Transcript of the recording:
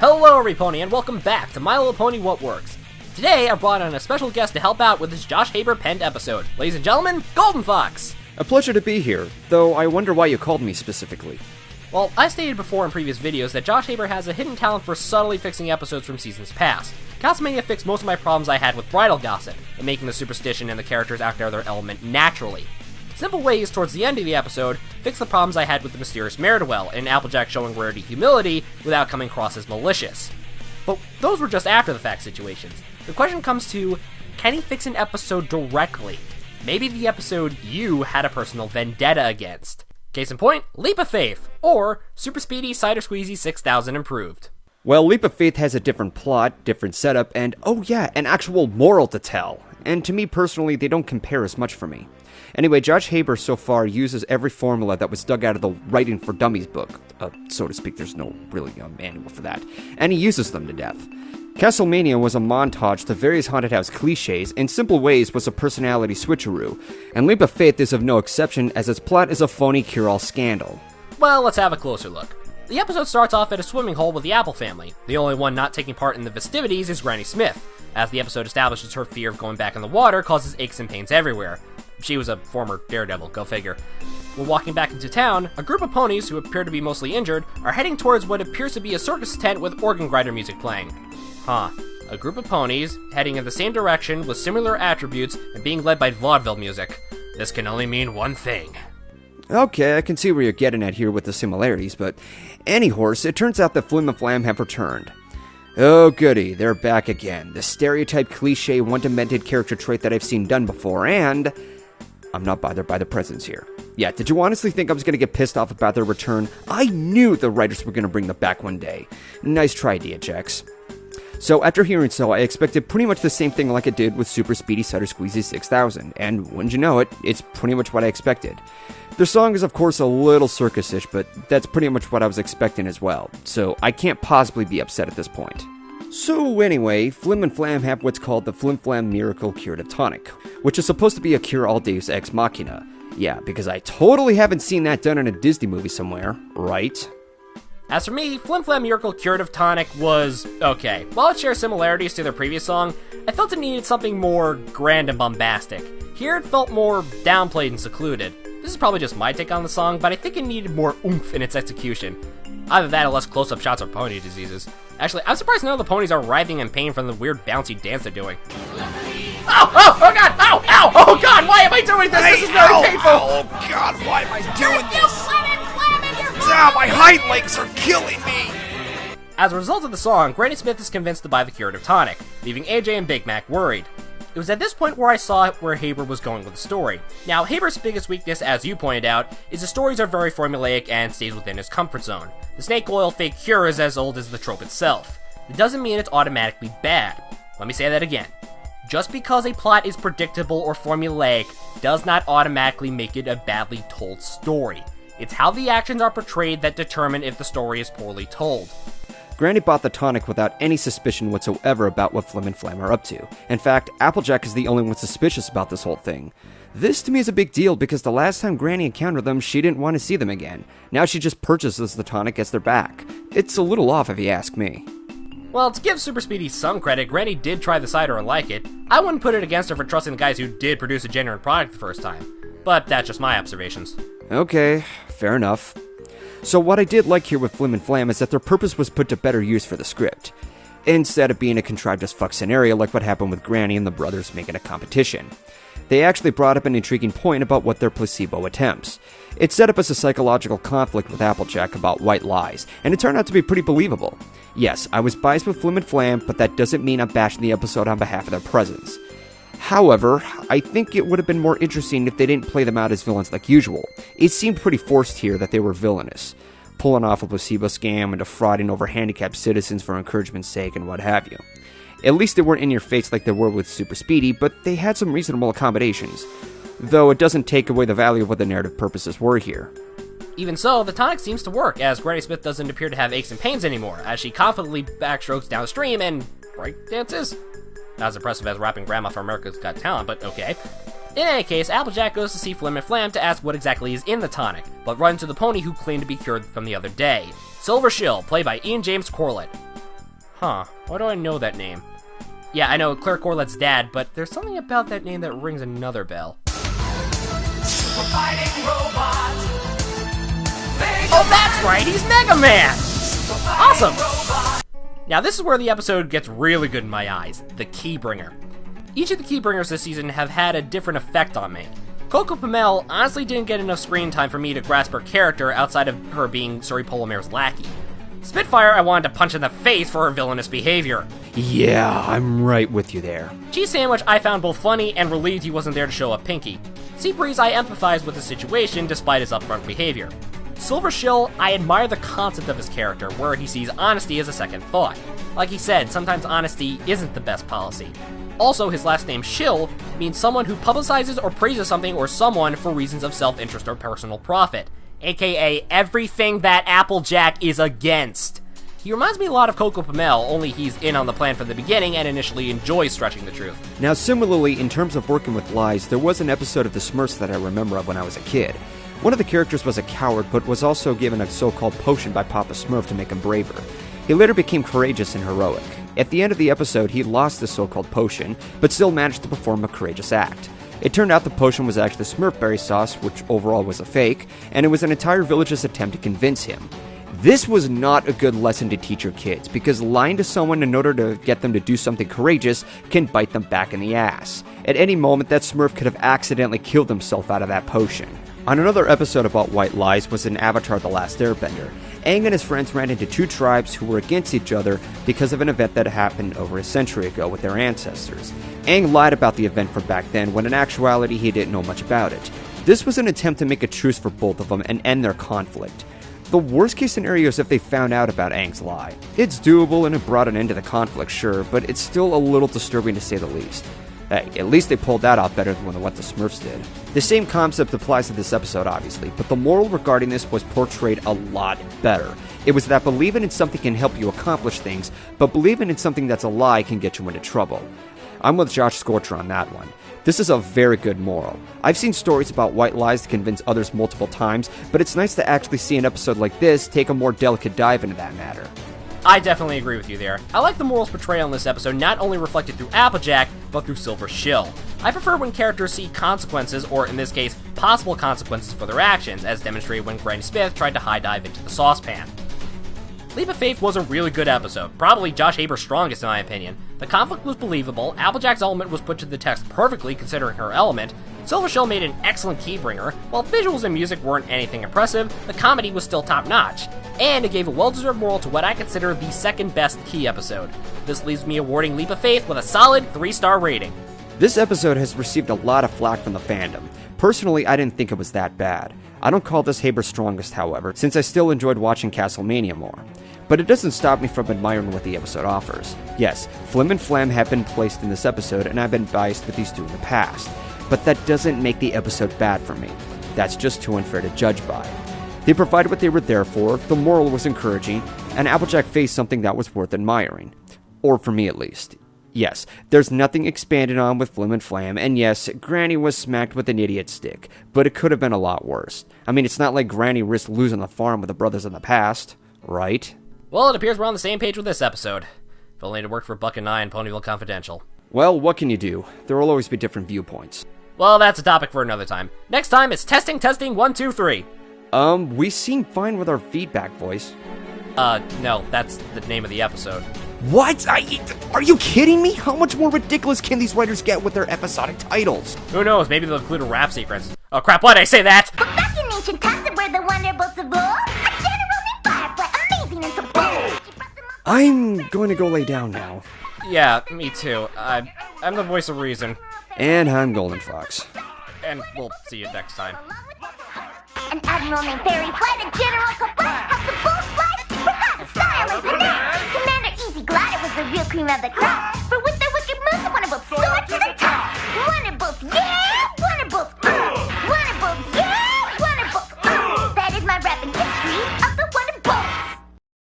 Hello everypony and welcome back to My Little Pony What Works. Today I've brought on a special guest to help out with this Josh Haber penned episode. Ladies and gentlemen, Golden Fox! A pleasure to be here, though I wonder why you called me specifically. Well, I stated before in previous videos that Josh Haber has a hidden talent for subtly fixing episodes from seasons past. Castlemania fixed most of my problems I had with Bridal Gossip, and making the superstition and the characters act out their element naturally. Simple Ways, towards the end of the episode, fixed the problems I had with the mysterious Meridwell, and Applejack showing Rarity humility without coming across as malicious. But those were just after-the-fact situations. The question comes to, can he fix an episode directly? Maybe the episode you had a personal vendetta against. Case in point, Leap of Faith, or Super Speedy Cider Squeezy 6000 Improved. Well, Leap of Faith has a different plot, different setup, and oh yeah, an actual moral to tell. And to me personally, they don't compare as much for me. Anyway, Josh Haber so far uses every formula that was dug out of the Writing for Dummies book, so to speak. There's no really manual for that, and he uses them to death. Castlemania was a montage to various haunted house cliches, and Simple Ways was a personality switcheroo, and Leap of Faith is of no exception as its plot is a phony cure-all scandal. Well, let's have a closer look. The episode starts off at a swimming hole with the Apple family. The only one not taking part in the festivities is Granny Smith, as the episode establishes her fear of going back in the water causes aches and pains everywhere. She was a former daredevil, go figure. When walking back into town, a group of ponies, who appear to be mostly injured, are heading towards what appears to be a circus tent with organ grinder music playing. A group of ponies heading in the same direction with similar attributes and being led by vaudeville music. This can only mean one thing. Okay, I can see where you're getting at here with the similarities, but anyhorse, it turns out that Flim and Flam have returned. Oh goody, they're back again. The stereotype cliche one-dimensioned character trait that I've seen done before, and I'm not bothered by the presence here. Yeah, did you honestly think I was going to get pissed off about their return? I knew the writers were going to bring them back one day. Nice try, DHX. So after hearing so, I expected pretty much the same thing like I did with Super Speedy Cider Squeezy 6000, and wouldn't you know it, it's pretty much what I expected. Their song is of course a little circus-ish, but that's pretty much what I was expecting as well, so I can't possibly be upset at this point. So anyway, Flim and Flam have what's called the Flim Flam Miracle Curative Tonic, which is supposed to be a cure-all Deus Ex Machina. Yeah, because I totally haven't seen that done in a Disney movie somewhere, right? As for me, Flim Flam Miracle Curative Tonic was okay. While it shares similarities to their previous song, I felt it needed something more grand and bombastic. Here it felt more downplayed and secluded. This is probably just my take on the song, but I think it needed more oomph in its execution. Either that or less close-up shots of pony diseases. Actually, I'm surprised none of the ponies are writhing in pain from the weird bouncy dance they're doing. Oh god, ow, oh god, why am I doing this? This is very painful. Oh god, why am I doing this? My hind legs are killing me! As a result of the song, Granny Smith is convinced to buy the curative tonic, leaving AJ and Big Mac worried. It was at this point where I saw where Haber was going with the story. Now, Haber's biggest weakness, as you pointed out, is the stories are very formulaic and stays within his comfort zone. The snake oil fake cure is as old as the trope itself. It doesn't mean it's automatically bad. Let me say that again. Just because a plot is predictable or formulaic does not automatically make it a badly told story. It's how the actions are portrayed that determine if the story is poorly told. Granny bought the tonic without any suspicion whatsoever about what Flim and Flam are up to. In fact, Applejack is the only one suspicious about this whole thing. This to me is a big deal because the last time Granny encountered them, she didn't want to see them again. Now she just purchases the tonic as they're back. It's a little off if you ask me. Well, to give Super Speedy some credit, Granny did try the cider and like it. I wouldn't put it against her for trusting the guys who did produce a genuine product the first time. But that's just my observations. Okay, fair enough. So what I did like here with Flim and Flam is that their purpose was put to better use for the script, instead of being a contrived as fuck scenario like what happened with Granny and the brothers making a competition. They actually brought up an intriguing point about what their placebo attempts. It set up as a psychological conflict with Applejack about white lies, and it turned out to be pretty believable. Yes, I was biased with Flim and Flam, but that doesn't mean I'm bashing the episode on behalf of their presence. However, I think it would have been more interesting if they didn't play them out as villains like usual. It seemed pretty forced here that they were villainous, pulling off a placebo scam and defrauding over handicapped citizens for encouragement's sake and what have you. At least they weren't in your face like they were with Super Speedy, but they had some reasonable accommodations, though it doesn't take away the value of what the narrative purposes were here. Even so, the tonic seems to work, as Granny Smith doesn't appear to have aches and pains anymore, as she confidently backstrokes downstream and break dances. Not as impressive as rapping Grandma from America's Got Talent, but okay. In any case, Applejack goes to see Flim and Flam to ask what exactly is in the tonic, but runs into the pony who claimed to be cured from the other day. Silver Shill, played by Ian James Corlett. Huh, why do I know that name? Yeah, I know Claire Corlett's dad, but there's something about that name that rings another bell. Oh, that's right, he's Mega Man! Awesome! Now this is where the episode gets really good in my eyes, the Keybringer. Each of the Keybringers this season have had a different effect on me. Coco Pamel honestly didn't get enough screen time for me to grasp her character outside of her being Suri Polomir's lackey. Spitfire I wanted to punch in the face for her villainous behavior. Yeah, I'm right with you there. Cheese Sandwich I found both funny and relieved he wasn't there to show up Pinky. Seabreeze I empathized with the situation despite his upfront behavior. Silver Shill, I admire the concept of his character, where he sees honesty as a second thought. Like he said, sometimes honesty isn't the best policy. Also, his last name Shill means someone who publicizes or praises something or someone for reasons of self-interest or personal profit, aka everything that Applejack is against. He reminds me a lot of Coco Pamel, only he's in on the plan from the beginning and initially enjoys stretching the truth. Now, similarly, in terms of working with lies, there was an episode of The Smurfs that I remember of when I was a kid. One of the characters was a coward, but was also given a so-called potion by Papa Smurf to make him braver. He later became courageous and heroic. At the end of the episode, he lost the so-called potion, but still managed to perform a courageous act. It turned out the potion was actually Smurfberry sauce, which overall was a fake, and it was an entire village's attempt to convince him. This was not a good lesson to teach your kids, because lying to someone in order to get them to do something courageous can bite them back in the ass. At any moment, that Smurf could have accidentally killed himself out of that potion. On another episode about white lies was in Avatar: The Last Airbender. Aang and his friends ran into two tribes who were against each other because of an event that happened over a century ago with their ancestors. Aang lied about the event from back then, when in actuality he didn't know much about it. This was an attempt to make a truce for both of them and end their conflict. The worst case scenario is if they found out about Aang's lie. It's doable and it brought an end to the conflict, sure, but it's still a little disturbing to say the least. Hey, at least they pulled that off better than what the Smurfs did. The same concept applies to this episode, obviously, but the moral regarding this was portrayed a lot better. It was that believing in something can help you accomplish things, but believing in something that's a lie can get you into trouble. I'm with Josh Scorcher on that one. This is a very good moral. I've seen stories about white lies to convince others multiple times, but it's nice to actually see an episode like this take a more delicate dive into that matter. I definitely agree with you there. I like the morals portrayal in this episode not only reflected through Applejack, but through Silver Shill. I prefer when characters see consequences, or in this case, possible consequences for their actions, as demonstrated when Granny Smith tried to high dive into the saucepan. Leap of Faith was a really good episode, probably Josh Haber's strongest in my opinion. The conflict was believable, Applejack's element was put to the test perfectly considering her element, Silver Shill made an excellent keybringer, while visuals and music weren't anything impressive, the comedy was still top-notch, and it gave a well-deserved moral to what I consider the second best Key episode. This leaves me awarding Leap of Faith with a solid 3-star rating. This episode has received a lot of flack from the fandom. Personally, I didn't think it was that bad. I don't call this Haber's strongest, however, since I still enjoyed watching Castlemania more. But it doesn't stop me from admiring what the episode offers. Yes, Flim and Flam have been placed in this episode, and I've been biased with these two in the past. But that doesn't make the episode bad for me. That's just too unfair to judge by. They provided what they were there for, the moral was encouraging, and Applejack faced something that was worth admiring. Or for me at least. Yes, there's nothing expanded on with Flim and Flam, and yes, Granny was smacked with an idiot stick, but it could have been a lot worse. I mean, it's not like Granny risked losing the farm with the brothers in the past, right? Well, it appears we're on the same page with this episode. If only it worked for Buck and I and Ponyville Confidential. Well, what can you do? There will always be different viewpoints. Well, that's a topic for another time. Next time, it's testing, 1, 2, 3. We seem fine with our feedback voice. No, that's the name of the episode. What? Are you kidding me? How much more ridiculous can these writers get with their episodic titles? Who knows, maybe they'll include a rap sequence. Oh crap, why'd I say that? But back in ancient times where the wonderbolts of lore, a general named Firefly, amazing and so bold. I'm going to go lay down now. Yeah, me too. I'm the voice of reason. And I'm Golden Fox. And we'll see you next time. An admiral named Fairy Flight, a general Kaput, has the bold flight, perhaps style and panache. Commander Easy Glider was the real cream of the crop, for with their wicked moves, the wonderbolts soared to the top. Wonderbolts, yeah!